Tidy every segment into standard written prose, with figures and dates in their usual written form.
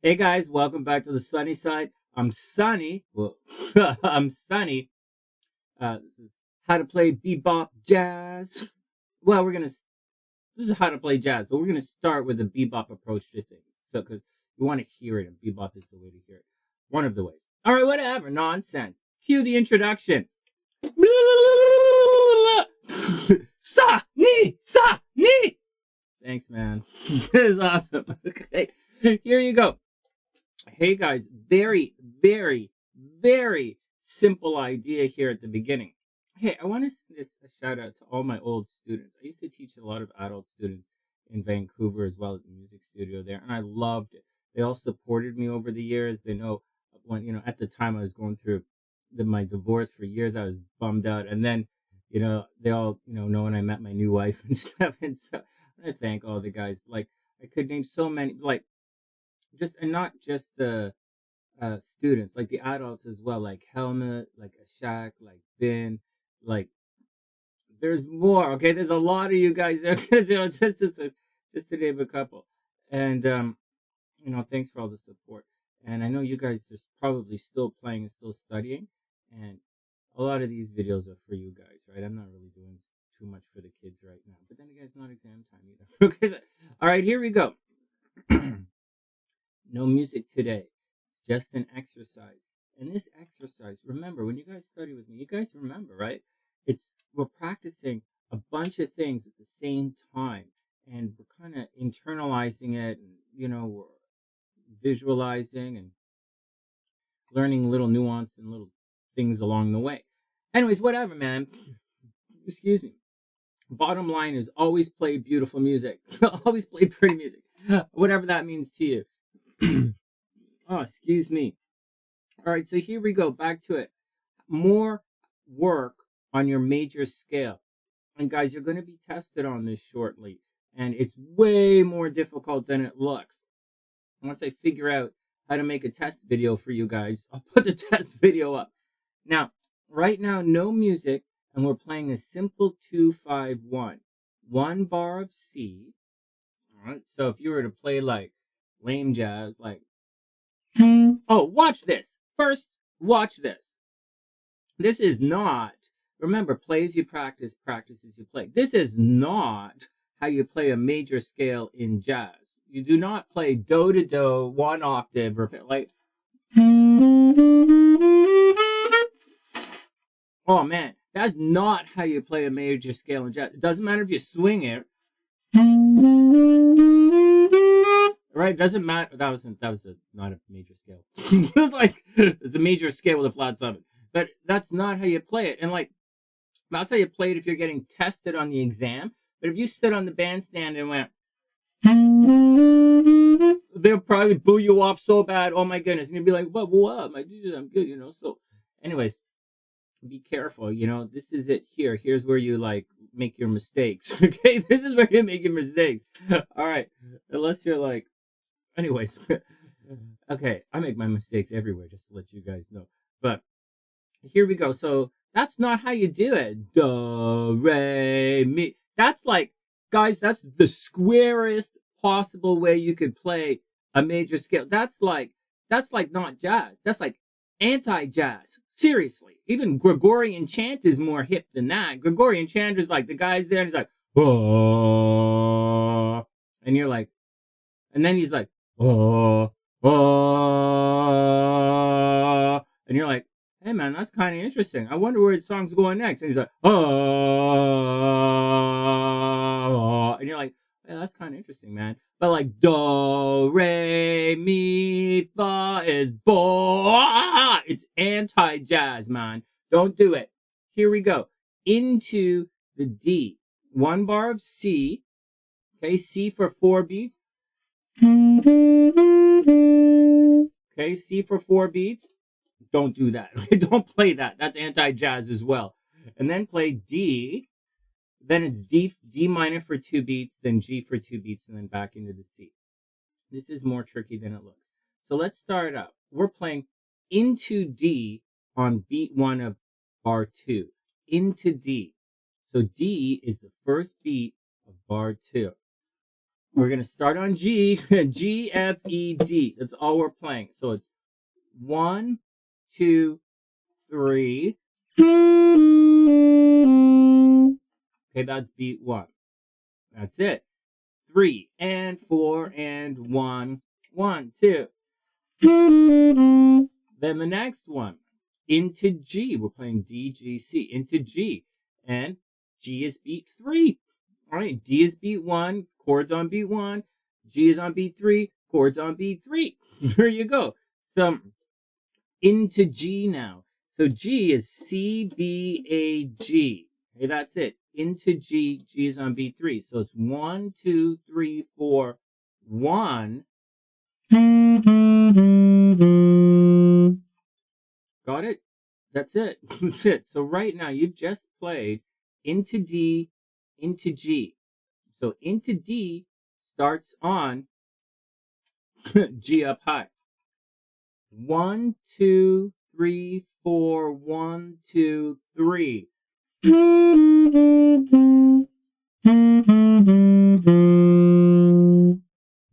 Hey guys, welcome back to the sunny side. I'm Sunny. Well, I'm Sunny. This is how to play bebop jazz. Well, this is how to play jazz, but we're gonna start with a bebop approach to things. So, because you want to hear it, and bebop is the way to hear it. One of the ways. All right, whatever. Nonsense. Cue the introduction. Sa ni. Thanks, man. This is awesome. Okay, here you go. Hey guys, very simple idea here at the beginning. Hey, I want to send a shout out to all my old students. I used to teach a lot of adult students in Vancouver as well as the music studio there, and I loved it. They all supported me over the years. They know when, at the time I was going through my divorce for years, I was bummed out. And then, they all, know when I met my new wife and stuff. And so I thank all the guys. Like, I could name so many, like, and not just the students, like the adults as well, like Helmut, like Ashak, like Ben, like there's more. Okay, there's a lot of you guys there, just to name a couple. And thanks for all the support. And I know you guys are probably still playing and still studying, and a lot of these videos are for you guys, right? I'm not really doing too much for the kids right now, but then again, it's not exam time either. Okay, all right, here we go. No music today. It's just an exercise. And this exercise, remember, when you guys study with me, you guys remember, right? We're practicing a bunch of things at the same time, and we're kind of internalizing it, and we're visualizing and learning little nuance and little things along the way. Anyways, whatever, man. Excuse me. Bottom line is always play beautiful music. Always play pretty music. Whatever that means to you. Oh, excuse me. All right, so here we go. Back to it. More work on your major scale. And guys, you're going to be tested on this shortly. And it's way more difficult than it looks. Once I figure out how to make a test video for you guys, I'll put the test video up. Now, right now, no music, and we're playing a simple 2-5-1. One bar of C. All right, so if you were to play like lame jazz, like, oh, watch this. First, watch this. This is not, remember, play as you practice, practice as you play. This is not how you play a major scale in jazz. You do not play do to do, one octave, like, oh man, that's not how you play a major scale in jazz. It doesn't matter if you swing it. Right, doesn't matter. That was not a major scale. It's a major scale with a flat seven, but that's not how you play it. And like, that's how you play it if you're getting tested on the exam. But if you stood on the bandstand and went, they'll probably boo you off so bad. Oh my goodness, and you'd be like, "What? My dude, I'm good." So, anyways, be careful. This is it. Here's where you like make your mistakes. Okay, this is where you make your mistakes. All right, unless you're like. Anyways, okay, I make my mistakes everywhere, just to let you guys know. But here we go. So that's not how you do it. Do, re, mi. That's like, guys, that's the squarest possible way you could play a major scale. That's like not jazz. That's like anti-jazz. Seriously. Even Gregorian chant is more hip than that. Gregorian chant is like the guy's there and he's like, oh, and you're like, and then he's like, oh, and you're like, hey man, that's kind of interesting. I wonder where the song's going next. And he's like, oh, and you're like, yeah, that's kind of interesting, man. But like, do, re, mi, fa is bo. It's anti-jazz, man. Don't do it. Here we go. Into the D. One bar of C. Okay, C for 4 beats. Okay, C for 4 beats. Don't do that. Don't play that. That's anti-jazz as well. And then play D. Then it's D minor for 2 beats, then G for 2 beats, and then back into the C. This is more tricky than it looks. So let's start up. We're playing into D on beat 1 of bar 2. Into D. So D is the first beat of bar 2. We're going to start on G, G, F, E, D. That's all we're playing. So it's 1, 2, 3. Okay, that's beat 1. That's it. 3 and 4 and 1. 1, 2. Then the next one, into G. We're playing D, G, C, into G. And G is beat 3. All right, D is beat 1, chords on beat 1. G is on beat 3, chords on beat 3. There you go. So into G now. So G is C, B, A, G. Okay, that's it. Into G, G is on beat 3. So it's 1, 2, 3, 4, 1. Got it? That's it. That's it. So right now you've just played into D, into G. So into D starts on G up high. 1, 2, 3, 4, 1, 2, 3.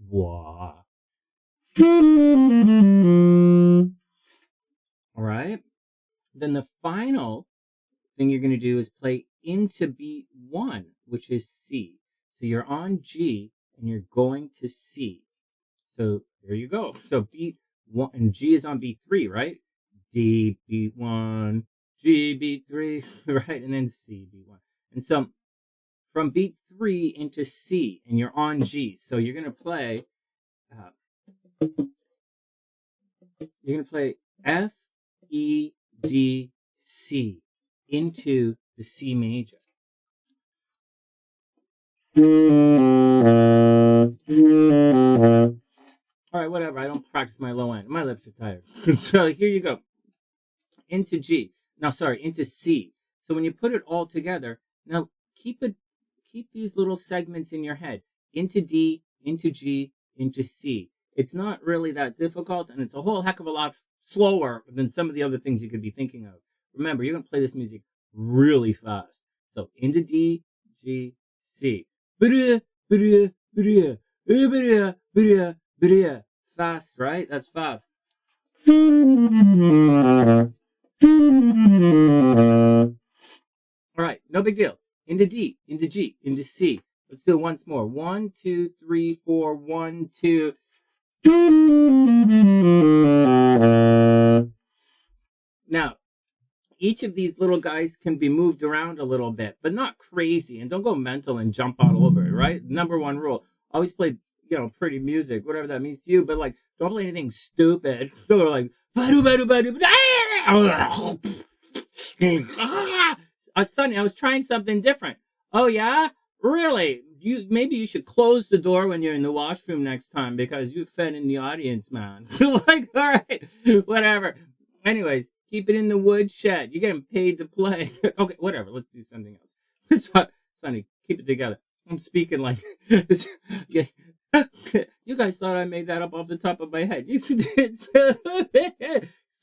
Wow. All right. Then the final thing you're going to do is play into beat 1, which is C. So you're on G and you're going to C. So there you go. So beat 1, and G is on beat 3, right? D beat 1, G beat 3, right? And then C beat 1. And so from beat 3 into C, and you're on G. So you're going to play F, E, D, C into the C major. All right, whatever. I don't practice my low end. My lips are tired. So here you go. Into G. No, sorry, into C. So when you put it all together, now keep these little segments in your head. Into D, into G, into C. It's not really that difficult, and it's a whole heck of a lot slower than some of the other things you could be thinking of. Remember, you're going to play this music really fast. So into D, G, C. Fast, right? That's fast. All right, no big deal. Into D, into G, into C. Let's do it once more. 1, 2, 3, 4, 1, 2. Now, each of these little guys can be moved around a little bit, but not crazy. And don't go mental and jump all over it, right? Number one rule. Always play, pretty music, whatever that means to you, but like, don't play anything stupid. Don't go like, Sonny, I was trying something different. Oh yeah? Really? Maybe you should close the door when you're in the washroom next time because you fed in the audience, man. Like, all right, whatever. Anyways, keep it in the woodshed. You're getting paid to play. Okay, whatever. Let's do something else. Sonny, keep it together. I'm speaking like this. Yeah. You guys thought I made that up off the top of my head. You did.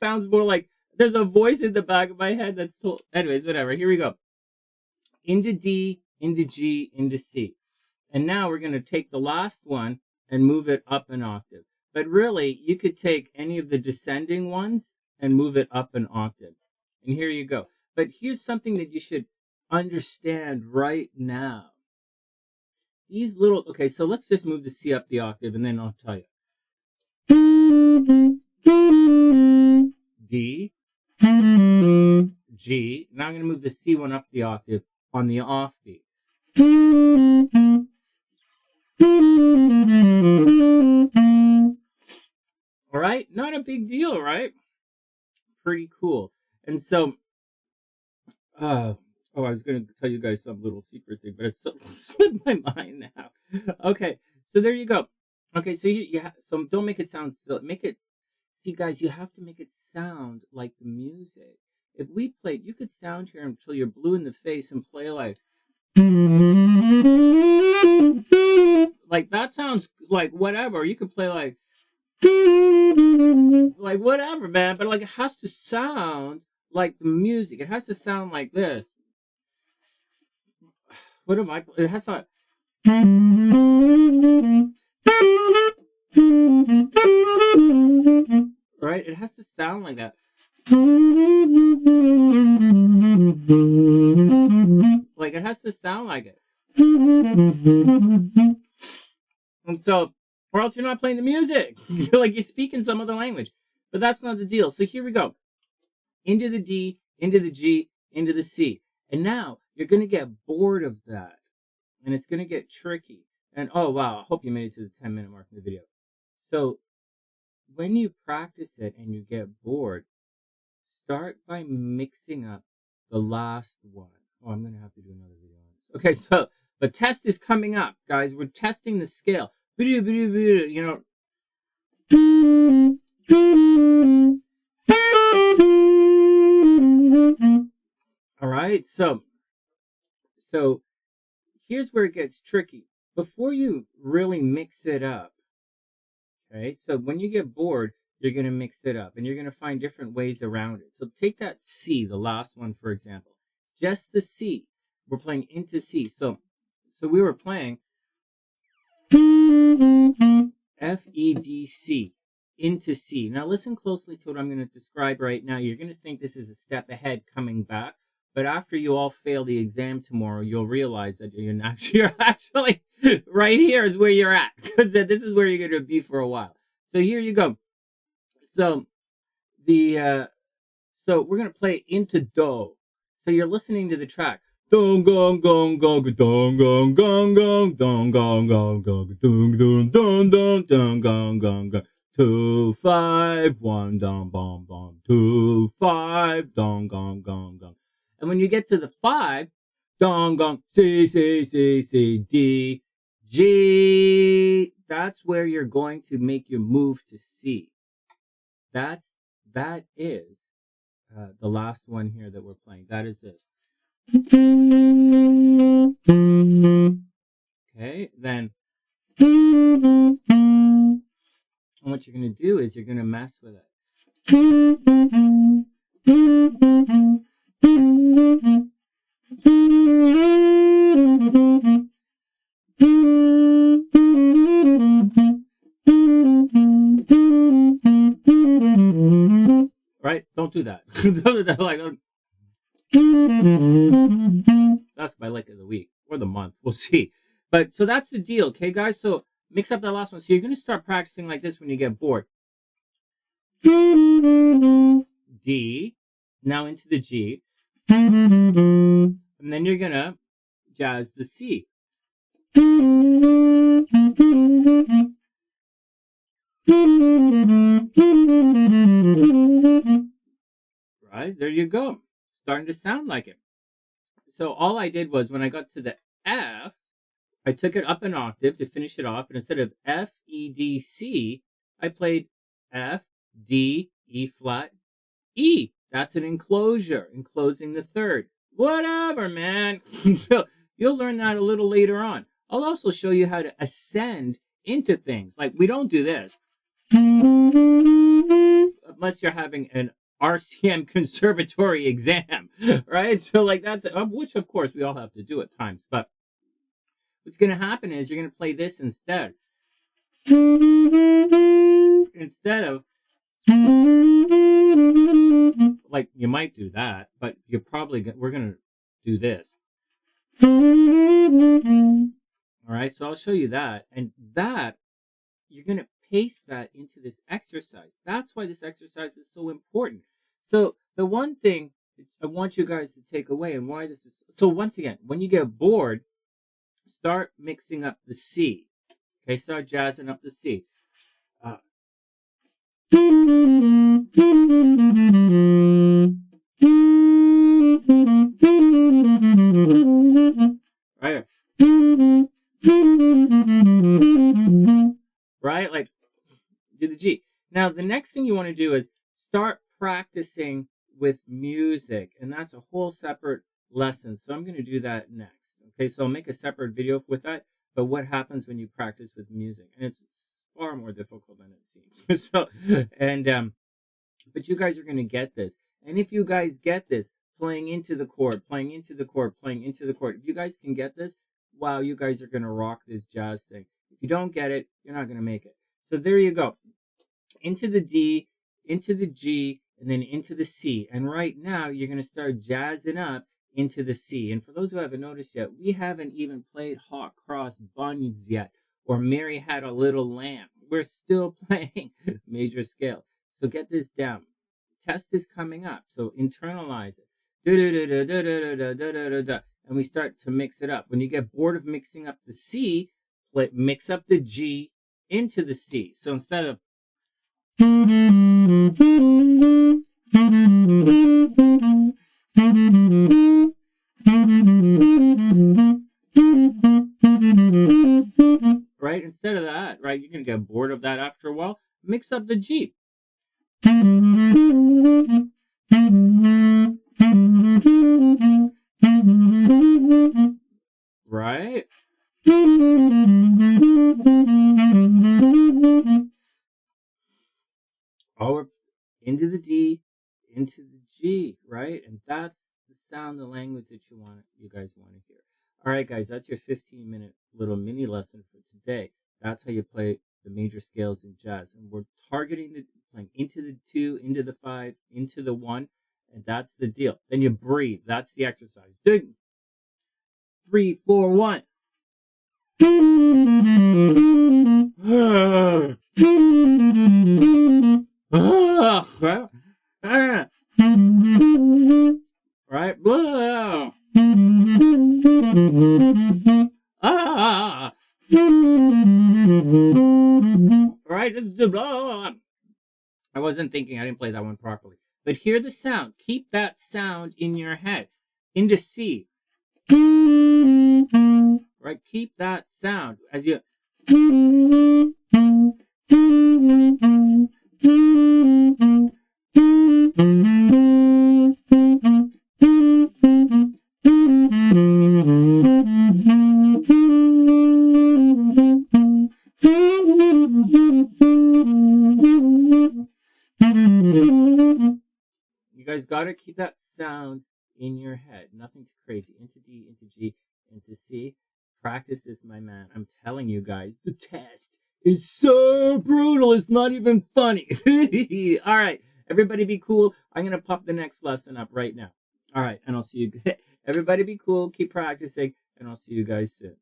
Sounds more like there's a voice in the back of my head that's told. Anyways, whatever. Here we go. Into D, into G, into C. And now we're going to take the last one and move it up an octave. But really, you could take any of the descending ones and move it up an octave. And here you go. But here's something that you should understand right now. These little, okay, so let's just move the C up the octave and then I'll tell you. D, G. Now I'm going to move the C one up the octave on the offbeat. All right, not a big deal, right? Pretty cool. And so, I was going to tell you guys some little secret thing, but it's slipped my mind now. Okay, so there you go. Okay, so so don't make it sound silly. See, guys, you have to make it sound like the music. If we played, you could sound here until you're blue in the face and play like that sounds like whatever. You could play like whatever, man. But like it has to sound like the music. It has to sound like this. It has to. Right? It has to sound like that. Like it has to sound like it. And so, or else you're not playing the music. You're like you're speaking some other language. But that's not the deal. So here we go. Into the D, into the G, into the C. And now you're going to get bored of that. And it's going to get tricky. And oh, wow, I hope you made it to the 10-minute mark in the video. So when you practice it and you get bored, start by mixing up the last one. Oh, I'm going to have to do another video on this. Okay, so the test is coming up, guys. We're testing the scale. You know. All right, so here's where it gets tricky. Before you really mix it up, okay, so when you get bored, you're going to mix it up and you're going to find different ways around it. So take that C, the last one, for example. Just the C. We're playing into C. So we were playing F, E, D, C into C. Now listen closely to what I'm going to describe right now. You're going to think this is a step ahead coming back. But after you all fail the exam tomorrow, you'll realize that you're actually right here is where you're at. Because this is where you're going to be for a while. So here you go. So so we're going to play into Do. So you're listening to the track. Dong gong gong gong dong gong gong gong dong gong gong gong dong dong dong dong dong gong gong gong 2 5 1 dong bom bom 2 5 dong gong gong gong. And when you get to the 5, dong gong C C C C D G, that's where you're going to make your move to C. That is the last one here that we're playing. That is this. Okay, then and what you're going to do is you're going to mess with it. Right? Don't do that. Don't do that. Like, that's my lick of the week or the month. We'll see. But so that's the deal, okay, guys? So mix up that last one. So you're going to start practicing like this when you get bored. D, now into the G. And then you're going to jazz the C. Right? There you go. Starting to sound like it. So all I did was when I got to the F, I took it up an octave to finish it off. And instead of F, E, D, C, I played F, D, E flat, E. That's an enclosure, enclosing the third. Whatever, man. So you'll learn that a little later on. I'll also show you how to ascend into things. Like we don't do this. Unless you're having an RCM conservatory exam, right? So like that's, which of course we all have to do at times. But what's going to happen is you're going to play this instead. Instead of, like you might do that, but you're probably, we're going to do this. All right, so I'll show you that. And that, you're going to paste that into this exercise. That's why this exercise is so important. So the one thing I want you guys to take away and why this is, so once again, when you get bored, start mixing up the C. Okay, start jazzing up the C. Right. Right? Like, do the G. Now, the next thing you want to do is start practicing with music, and that's a whole separate lesson. So I'm going to do that next. Okay, so I'll make a separate video with that, but what happens when you practice with music? And it's far more difficult than it seems. So, and, but you guys are going to get this. And if you guys get this, playing into the chord, playing into the chord, playing into the chord, if you guys can get this, wow, you guys are going to rock this jazz thing. If you don't get it, you're not going to make it. So there you go. Into the D, into the G, and then into the C. And right now, you're going to start jazzing up into the C. And for those who haven't noticed yet, we haven't even played Hot Cross Buns yet, or Mary Had a Little Lamb. We're still playing major scale. So get this down. Test is coming up. So internalize it. And we start to mix it up. When you get bored of mixing up the C, mix up the G into the C. So instead of right, instead of that, right, you're gonna get bored of that after a while. Mix up the G. Right? Or into the D, into the G, right? And that's the sound, the language that you guys want to hear. All right, guys, that's your 15-minute little mini lesson for today. That's how you play the major scales in jazz. And we're targeting playing into the 2, into the 5, into the 1, and that's the deal. Then you breathe. That's the exercise. 3, 4, 1. Right? Right? I wasn't thinking. I didn't play that one properly. But hear the sound. Keep that sound in your head. Into C. Right? Keep that sound as you. You guys got to keep that sound in your head. Nothing too crazy. Into D, into G, into C. Practice this, my man. I'm telling you guys, the test is so brutal. It's not even funny. All right. Everybody be cool. I'm going to pop the next lesson up right now. All right. And I'll see you. Everybody be cool. Keep practicing. And I'll see you guys soon.